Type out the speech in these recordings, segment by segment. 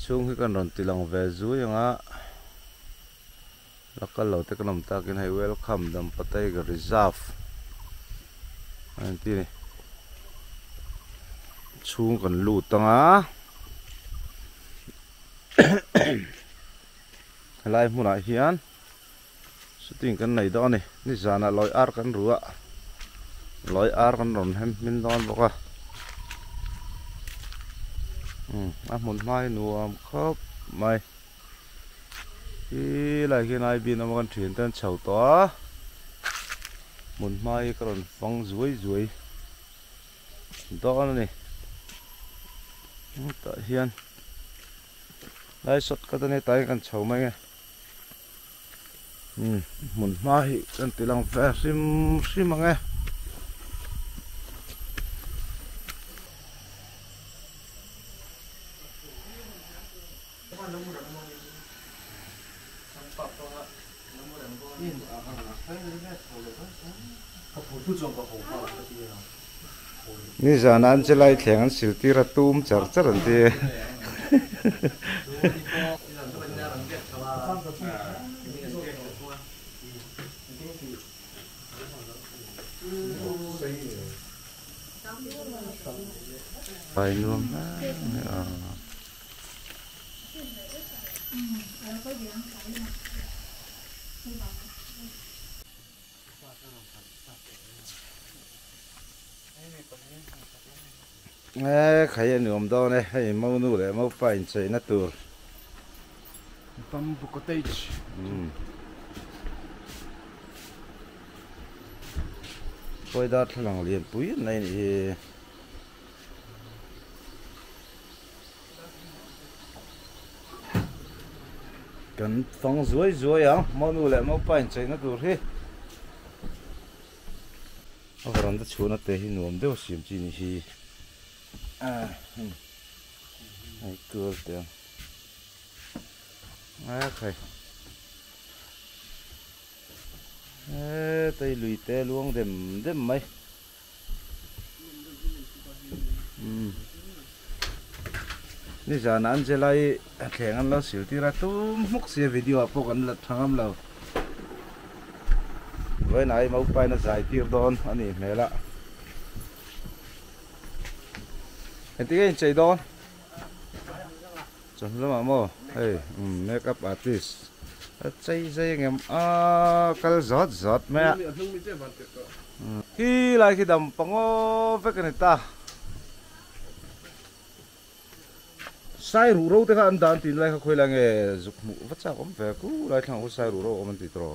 chung cái con rồng tilang về dưới ngã là cái lẩu tới cái nằm ta cái này welcome đầm patay cái reserve anh tí này chung còn lụt tăng á lại muốn lại hiền sự tình cái này đó nàyนี่giờ là lối ar kan rùa lối ar kan rồng hem min don bọc à muốn mai nuông khớp mày khi lại khi này bên nó còn chuyển tên chầu to muốn mai còn phăng dưới đó này tại hiền đây sốt cái này tay cần chầu mày nghe muốn mai cần tự lòng về sim mà ngheนี่จะนั่นจะไล่แข่งกันสิที่ระตุ้มจัดอันที่ไปนู่นนะใครหนุ่มตัวเนี่ยให้มาหนูเลยมาไปใช้นัดตัวปั๊มบุกเตจคอยดัดหลังเรียนปุ๋ยในนี่กันฟังสวยอ่ะมาหนูเลยมาไปใช้นัดตัวเฮ้เอากระดานตัดชูนัดเตะให้หนุ่มเดี๋ยวเสียมจีนี่ไอ้เกลือเดี๋ยวใครtay lùi té luôn đêm mấyนี่จะนั่นจะไล่แข่งกันแล้วสิที่เราตู้มุกเสียวิดีโอพวกกันละทางเราไว้ไหนมาไปน่ะสายที่โดนอันนี้ไม่ละไอ้ที่ไอ้ใจโดนจนแล้วมาโม่เฮ้ยเมคอัพอาร์ติสใจเงี้ยก็จอดแม่ที่ไรที่ดำปังโอ้เฟกันตาใส่รูเราแต่ก็อันดันตีไรเขาคุยอะไรเงี้ยจุกหมูวัชชาผมเฟกูไรทางเขาใส่รูเรามันติดรอ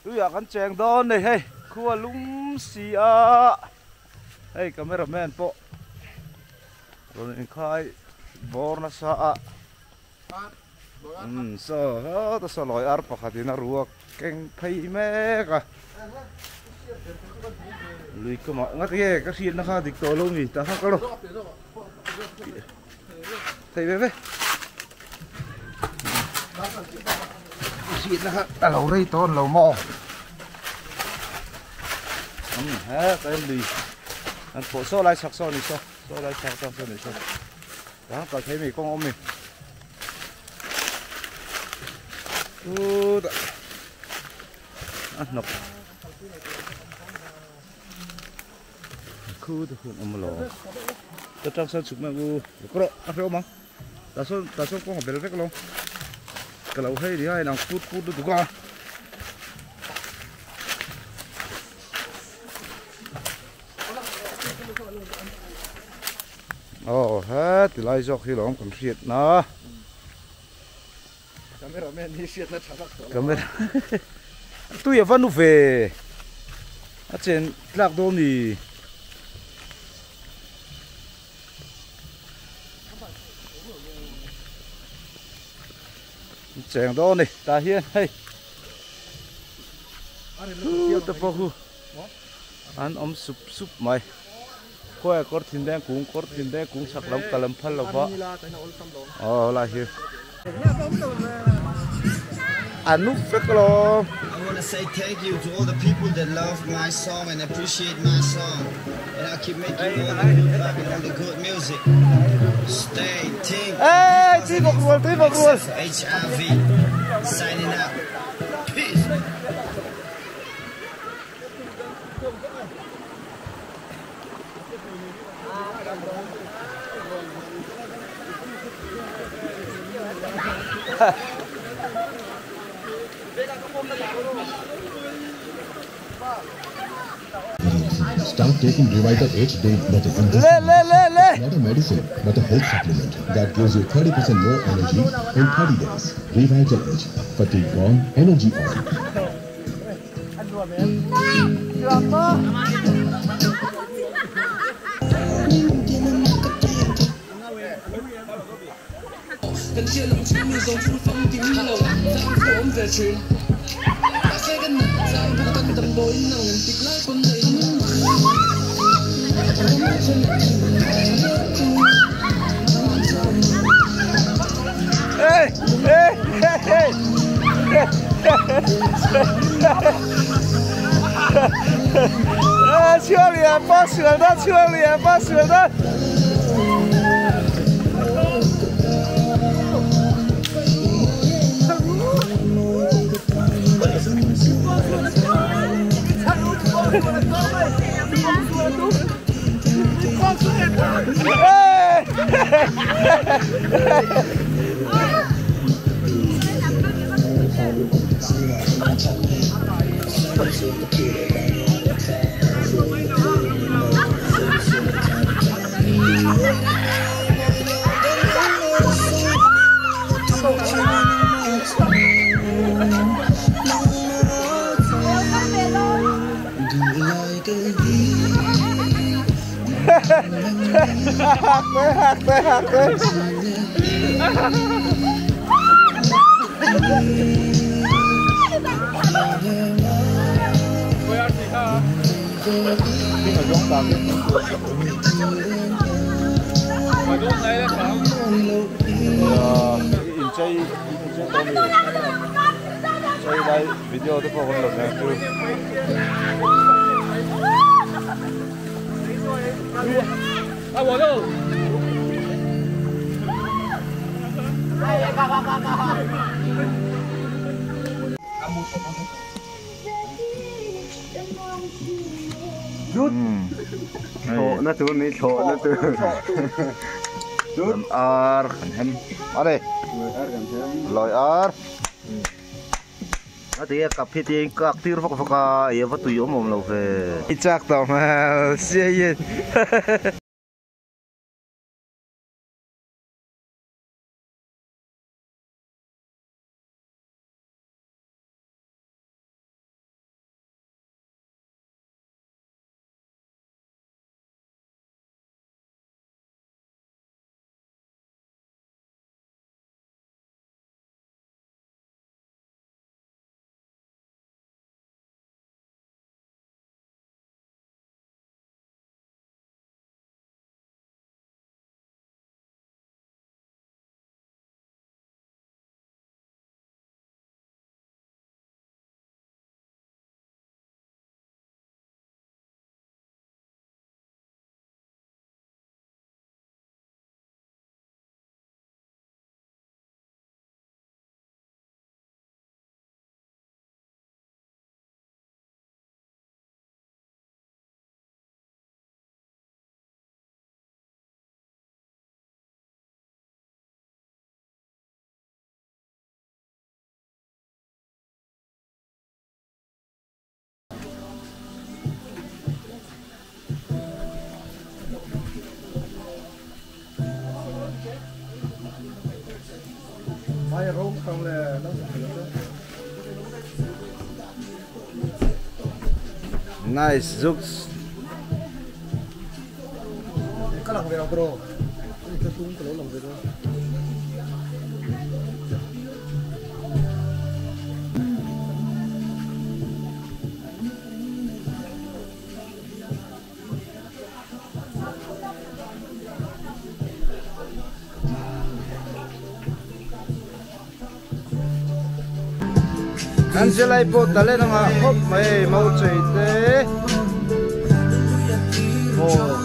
ตัวอยากกันแจงโดนเลยเฮ้ยคัวลุงเสียเฮ้ยคาเมราแมนโปตอนนี้ใครborna sa so ta sa loi ar pakhatina ruak keng phei me ka lui ko ma ngati ka sin na kha dik to lo mi ta ha ka lo thei ve sin na kha ta lo rei ton lo mo ha ta lui an pho so lai sak so ni so lai sak so ni so đó có thấy mì con ôm mì nộp khu được không lò tôi trong sân chụp mà u có độ ăn rau măng ta số con ở bên cái lông cái lẩu hay thì hay nào phút được đúng không hết thì lại do khi đó còn xiết nó cameraman đi xiết nó chặt camera tôi vẫn nu về ở trên lạc đô thì chèn đô này ta hiên hay tập vào ăn súp mày coi cột thìn đen cũng sặc lắm cả lắm phân là vợ là hiền ăn nút phết lo want to say thank you to all the people that love my song and appreciate my song. And I'll keep making all the good vibe and all the good music. Stay tuned. Hey, HIV. Signing out. Peace. Start taking Revital H daily. Not a medicine, but a health supplement that gives you 30% more energy in 30 days. Revital H, fatigue gone, energy on. Bên chia lòng chung như dòng phun phong tím lầu Giang ổn về chuyện Đã xe gần nặng Giang vô tân tầm bối nặng Tịch lái con đầy Hey, hey, hey, hey. Chưa liền, bác sửa đó, chưa liền, bác sửa đó. Video itu pokoknya lebih tu. Thổ nó từ này thổ nó từ ar hem ở đây lòi ar ở đây cặp thì tiền các tiêu phật phật ấy vật tùy ốm mồm lâu về Chắc tao mà xe yên. Nice, Zooks. Các bạn về đâu pro? Cái tung cái lỗ lòng về đâu? anh sẽ lại bộ ta lên mà hốp mày mau chạy thế. Ồ